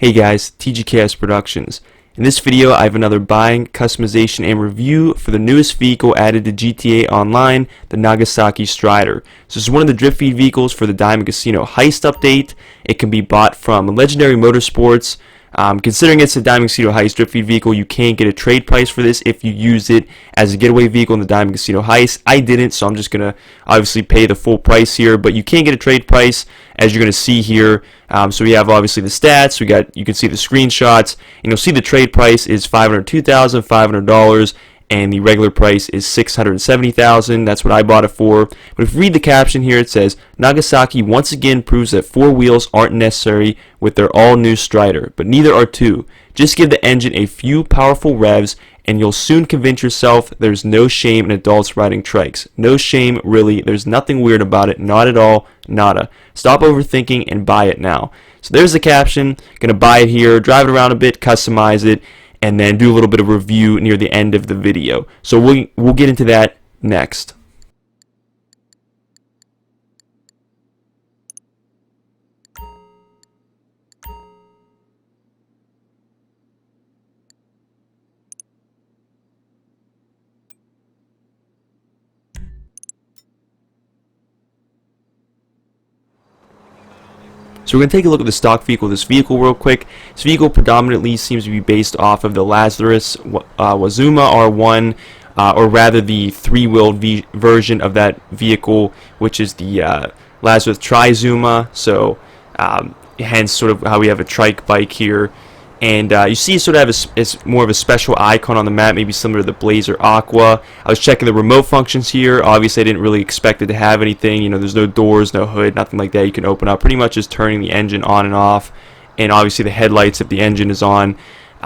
Hey guys, TGKS Productions. In this video I have another buying, customization, and review for the newest vehicle added to GTA Online, the Nagasaki Stryder. So this is one of the drift feed vehicles for the Diamond Casino Heist update. It can be bought from Legendary Motorsports. Considering it's a Diamond Casino Heist drift feed vehicle, you can get a trade price for this if you use it as a getaway vehicle in the Diamond Casino Heist. I didn't, so I'm just going to obviously pay the full price here, but you can get a trade price as you're going to see here. So we have obviously the stats, you can see the screenshots, and you'll see the trade price is $502,500, and the regular price is $670,000. That's what I bought it for. But if you read the caption here, it says, Nagasaki once again proves that four wheels aren't necessary with their all-new Stryder, but neither are two. Just give the engine a few powerful revs, and you'll soon convince yourself there's no shame in adults riding trikes. No shame, really. There's nothing weird about it. Not at all. Nada. Stop overthinking and buy it now. So there's the caption. Gonna buy it here, drive it around a bit, customize it, and then do a little bit of review near the end of the video. So we'll get into that next. So we're going to take a look at the stock vehicle of this vehicle real quick. This vehicle predominantly seems to be based off of the Lazarus Wazuma R1, or rather the three-wheeled version of that vehicle, which is the Lazarus Trizuma. So hence sort of how we have a trike bike here. And you see it sort of have more of a special icon on the map, maybe similar to the Blazer Aqua. I was checking the remote functions here. Obviously, I didn't really expect it to have anything. You know, there's no doors, no hood, nothing like that you can open up. Pretty much just turning the engine on and off. And obviously the headlights if the engine is on.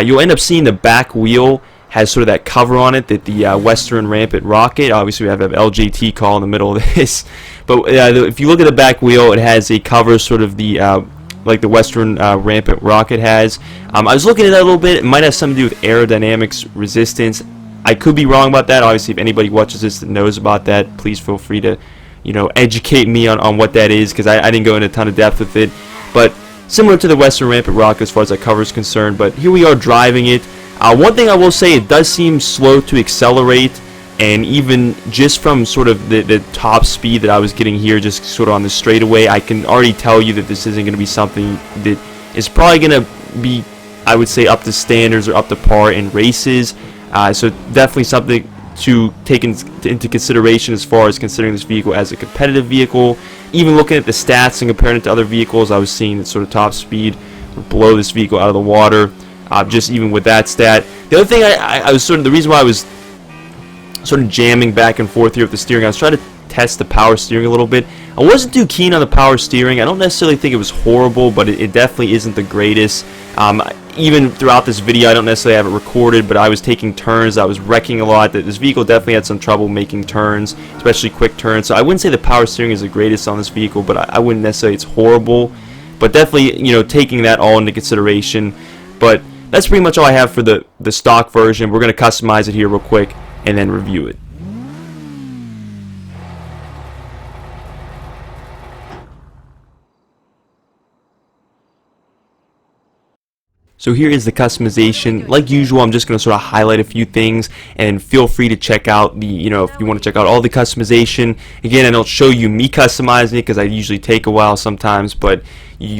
You'll end up seeing the back wheel has sort of that cover on it that the Western Rampant Rocket. Obviously, we have an LJT call in the middle of this. But if you look at the back wheel, it has a cover sort of the like the Western Rampant Rocket has. I was looking at that a little bit. It might have something to do with aerodynamics resistance. I could be wrong about that. Obviously, if anybody watches this that knows about that, please feel free to, educate me on what that is, because I didn't go into a ton of depth with it. But similar to the Western Rampant Rocket as far as that cover is concerned. But here we are driving it. One thing I will say, it does seem slow to accelerate. And even just from sort of the top speed that I was getting here, just sort of on the straightaway, I can already tell you that this isn't going to be something that is probably going to be, I would say, up to standards or up to par in races. So definitely something to take into consideration as far as considering this vehicle as a competitive vehicle. Even looking at the stats and comparing it to other vehicles, I was seeing that sort of top speed would blow this vehicle out of the water. Just even with that stat. The other thing I was sort of, the reason why I was sort of jamming back and forth here with the steering, I was trying to test the power steering a little bit. I wasn't too keen on the power steering. I don't necessarily think it was horrible, but it definitely isn't the greatest. Even throughout this video, I don't necessarily have it recorded, but I was taking turns. I was wrecking a lot. This vehicle definitely had some trouble making turns, especially quick turns. So I wouldn't say the power steering is the greatest on this vehicle, but I wouldn't necessarily say it's horrible. But definitely, taking that all into consideration. But that's pretty much all I have for the stock version. We're going to customize it here real quick and then review it. So here is the customization. Like usual, I'm just going to sort of highlight a few things, and feel free to check out the, if you want to check out all the customization. Again, I don't show you me customizing it because I usually take a while sometimes, but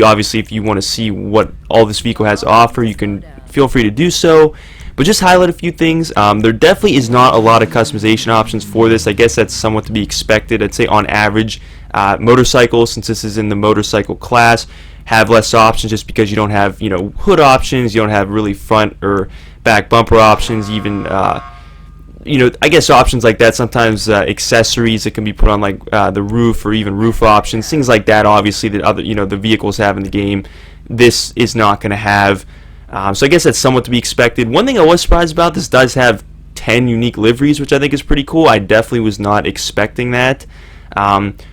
obviously if you want to see what all this vehicle has to offer, you can feel free to do so. But just highlight a few things. There definitely is not a lot of customization options for this. I guess that's somewhat to be expected. I'd say on average, motorcycles, since this is in the motorcycle class, have less options just because you don't have, hood options. You don't have really front or back bumper options. Even, I guess options like that. Sometimes accessories that can be put on, like the roof, or even roof options, things like that. Obviously, that other, the vehicles have in the game. This is not going to have. So I guess that's somewhat to be expected. One thing I was surprised about, this does have 10 unique liveries, which I think is pretty cool. I definitely was not expecting that.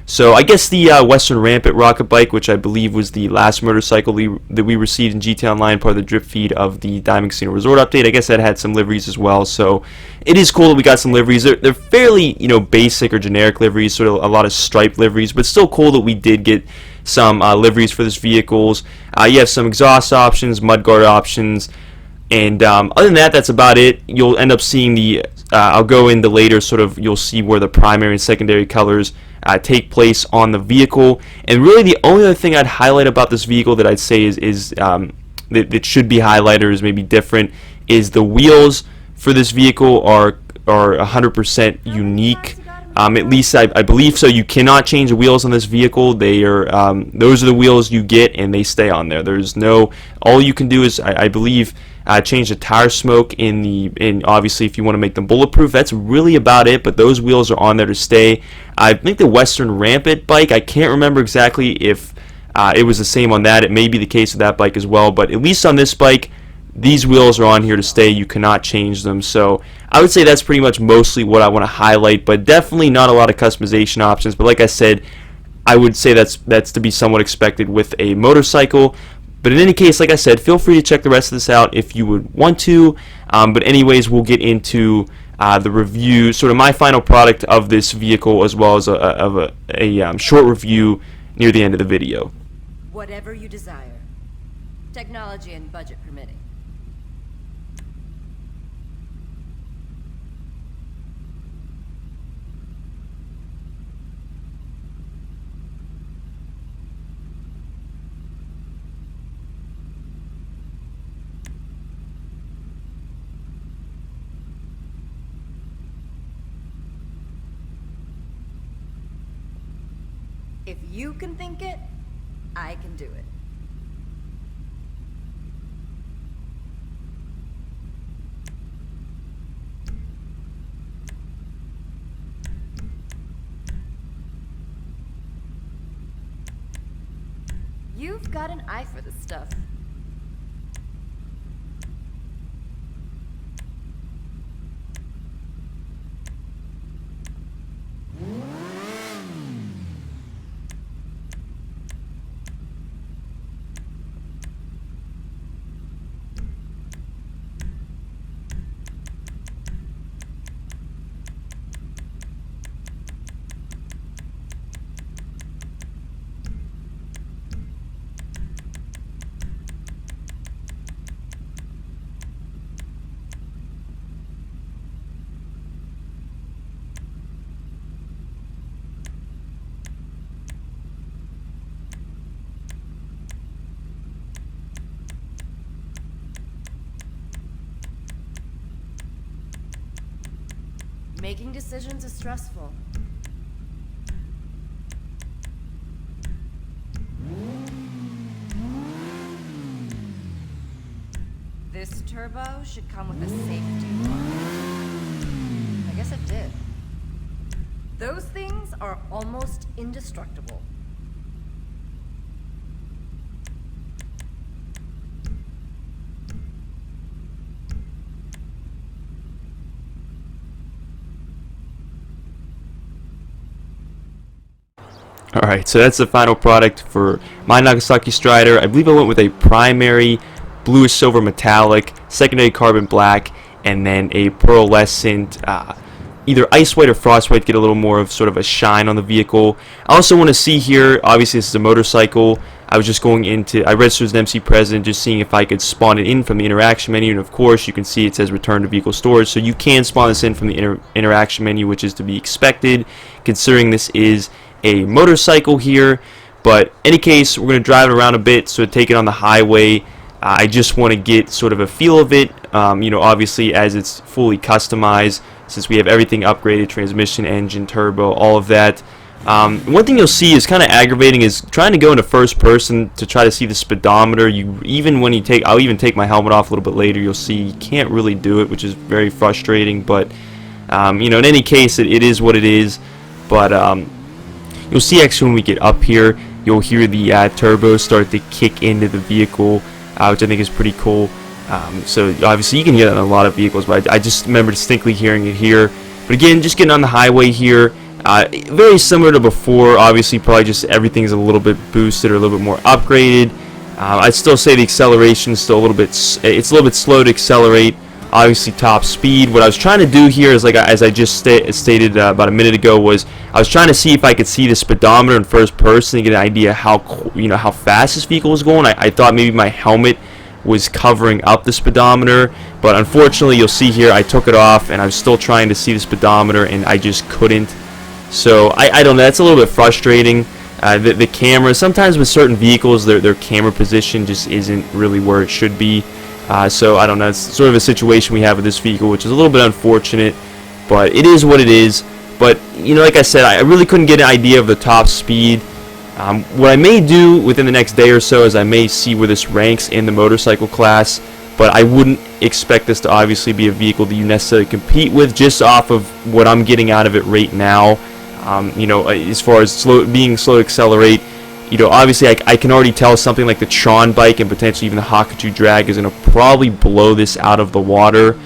So I guess the Western Rampant Rocket Bike, which I believe was the last motorcycle that we received in GTA Online, part of the drip feed of the Diamond Casino Resort update, I guess that had some liveries as well. So it is cool that we got some liveries. They're fairly, basic or generic liveries, sort of a lot of striped liveries, but still cool that we did get some liveries for this vehicles. You have some exhaust options, mudguard options, and other than that, that's about it. You'll end up seeing the I'll go into later, sort of, you'll see where the primary and secondary colors take place on the vehicle. And really the only other thing I'd highlight about this vehicle that I'd say is that should be highlighted or is maybe different is the wheels for this vehicle are 100% unique. At least I believe so. You cannot change the wheels on this vehicle. They are those are the wheels you get, and they stay on there. There's no, all you can do is I believe change the tire smoke in obviously if you want to make them bulletproof. That's really about it, but those wheels are on there to stay. I think the Western Rampant bike, I can't remember exactly if it was the same on that. It may be the case with that bike as well, but at least on this bike, these wheels are on here to stay. You cannot change them. So I would say that's pretty much mostly what I want to highlight, but definitely not a lot of customization options. But like I said, I would say that's to be somewhat expected with a motorcycle. But in any case, like I said, feel free to check the rest of this out if you would want to. But anyways, we'll get into the review, sort of my final product of this vehicle, as well as a short review near the end of the video. Whatever you desire, technology and budget permitting. If you can think it, I can do it. You've got an eye for this stuff. Making decisions is stressful. This turbo should come with a safety lock. I guess it did. Those things are almost indestructible. Alright, so that's the final product for my Nagasaki Stryder. I believe I went with a primary bluish silver metallic, secondary carbon black, and then a pearlescent either ice white or frost white to get a little more of sort of a shine on the vehicle. I also want to see here, obviously this is a motorcycle. I was just going into, I registered as an MC President, just seeing if I could spawn it in from the interaction menu, and of course you can see it says return to vehicle storage, so you can spawn this in from the interaction menu, which is to be expected considering this is a motorcycle here. But in any case, we're going to drive it around a bit, so take it on the highway. I just want to get sort of a feel of it, you know, obviously as it's fully customized, since we have everything upgraded, transmission, engine, turbo, all of that. One thing you'll see is kind of aggravating is trying to go into first person to try to see the speedometer. Even when you take, I'll even take my helmet off a little bit later, you'll see you can't really do it, which is very frustrating. But you know, in any case, it is what it is. But you'll see actually when we get up here, you'll hear the turbo start to kick into the vehicle, which I think is pretty cool. So obviously you can hear that on a lot of vehicles, but I just remember distinctly hearing it here. But again, just getting on the highway here, very similar to before. Obviously probably just everything's a little bit boosted or a little bit more upgraded. I'd still say the acceleration is still a little bit, it's a little bit slow to accelerate obviously top speed. What I was trying to do here is, like as I just stated about a minute ago, was I was trying to see if I could see the speedometer in first person and get an idea how how fast this vehicle was going. I thought maybe my helmet was covering up the speedometer, but unfortunately you'll see here I took it off and I was still trying to see the speedometer and I just couldn't. So I don't know, that's a little bit frustrating. The camera, sometimes with certain vehicles, their camera position just isn't really where it should be. So I don't know, it's sort of a situation we have with this vehicle, which is a little bit unfortunate, but it is what it is. But like I said, I really couldn't get an idea of the top speed. What I may do within the next day or so is I may see where this ranks in the motorcycle class, but I wouldn't expect this to obviously be a vehicle that you necessarily compete with just off of what I'm getting out of it right now. As far as being slow to accelerate, obviously I can already tell something like the Tron bike and potentially even the Hakuchu drag is going to probably blow this out of the water.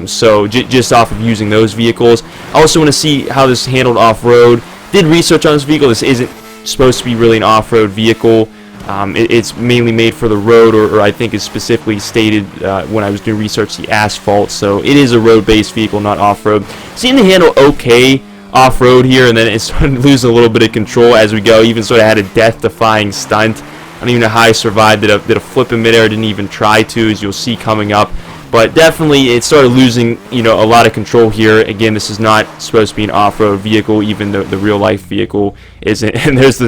So just off of using those vehicles. I also want to see how this handled off-road. Did research on this vehicle. This isn't supposed to be really an off-road vehicle. It's mainly made for the road, or I think is specifically stated when I was doing research, the asphalt. So it is a road-based vehicle, not off-road. Seemed to handle okay off-road here, and then it started losing a little bit of control as we go. Even sort of had a death-defying stunt. I don't even know how I survived. Did a flip in midair. Didn't even try to, as you'll see coming up. But definitely it started losing, a lot of control here. Again, this is not supposed to be an off-road vehicle. Even the real-life vehicle isn't. And there's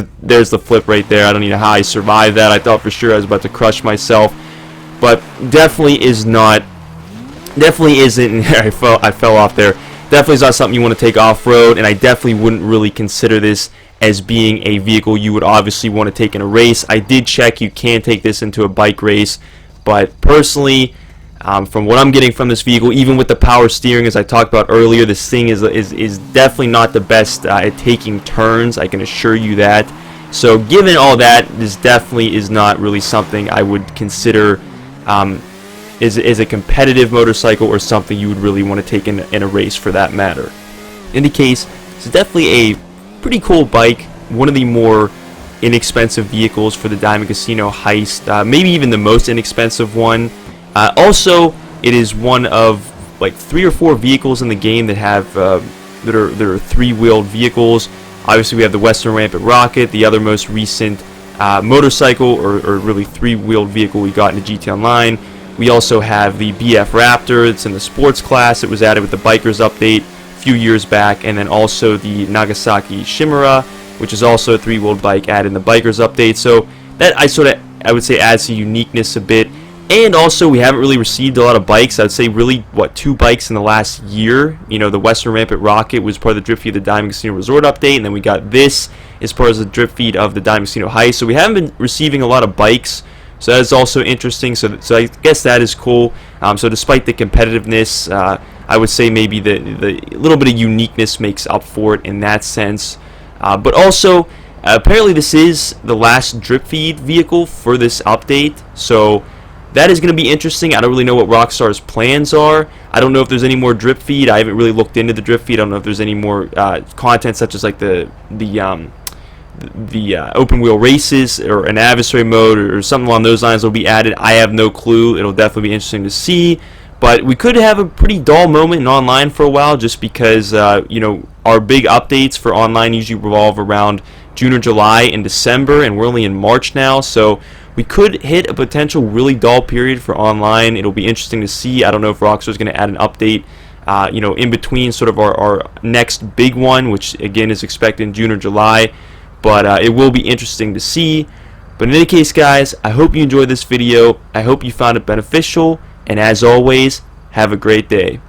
the flip right there. I don't even know how I survived that. I thought for sure I was about to crush myself. But definitely is not. Definitely isn't. I fell off there. Definitely is not something you want to take off-road. And I definitely wouldn't really consider this as being a vehicle you would obviously want to take in a race. I did check. You can take this into a bike race. But personally, from what I'm getting from this vehicle, even with the power steering, as I talked about earlier, this thing is definitely not the best at taking turns. I can assure you that. So given all that, this definitely is not really something I would consider is a competitive motorcycle or something you would really want to take in a race for that matter. In any case, it's definitely a pretty cool bike. One of the more inexpensive vehicles for the Diamond Casino heist. Maybe even the most inexpensive one. Also, it is one of like 3 or 4 vehicles in the game that have that are three-wheeled vehicles. Obviously, we have the Western Rampant Rocket, the other most recent motorcycle or really three-wheeled vehicle we got in the GT Online. We also have the BF Raptor. It's in the sports class. It was added with the Bikers update a few years back, and then also the Nagasaki Shimura, which is also a three-wheeled bike added in the Bikers update. So that I would say adds to uniqueness a bit. And also, we haven't really received a lot of bikes. I'd say really, 2 bikes in the last year. The Western Rampant Rocket was part of the drip feed of the Diamond Casino Resort update, and then we got this as part of the drip feed of the Diamond Casino Heist. So we haven't been receiving a lot of bikes. So that is also interesting. So I guess that is cool. So despite the competitiveness, I would say maybe the little bit of uniqueness makes up for it in that sense. But also, apparently this is the last drip feed vehicle for this update. So that is going to be interesting. I don't really know what Rockstar's plans are. I don't know if there's any more drip feed. I haven't really looked into the drip feed. I don't know if there's any more content such as like the open wheel races or an adversary mode or something along those lines will be added. I have no clue. It'll definitely be interesting to see. But we could have a pretty dull moment in online for a while just because our big updates for online usually revolve around June or July and December, and we're only in March now. So we could hit a potential really dull period for online. It'll be interesting to see. I don't know if Rockstar's going to add an update, in between sort of our next big one, which again is expected in June or July. But it will be interesting to see. But in any case, guys, I hope you enjoyed this video. I hope you found it beneficial. And as always, have a great day.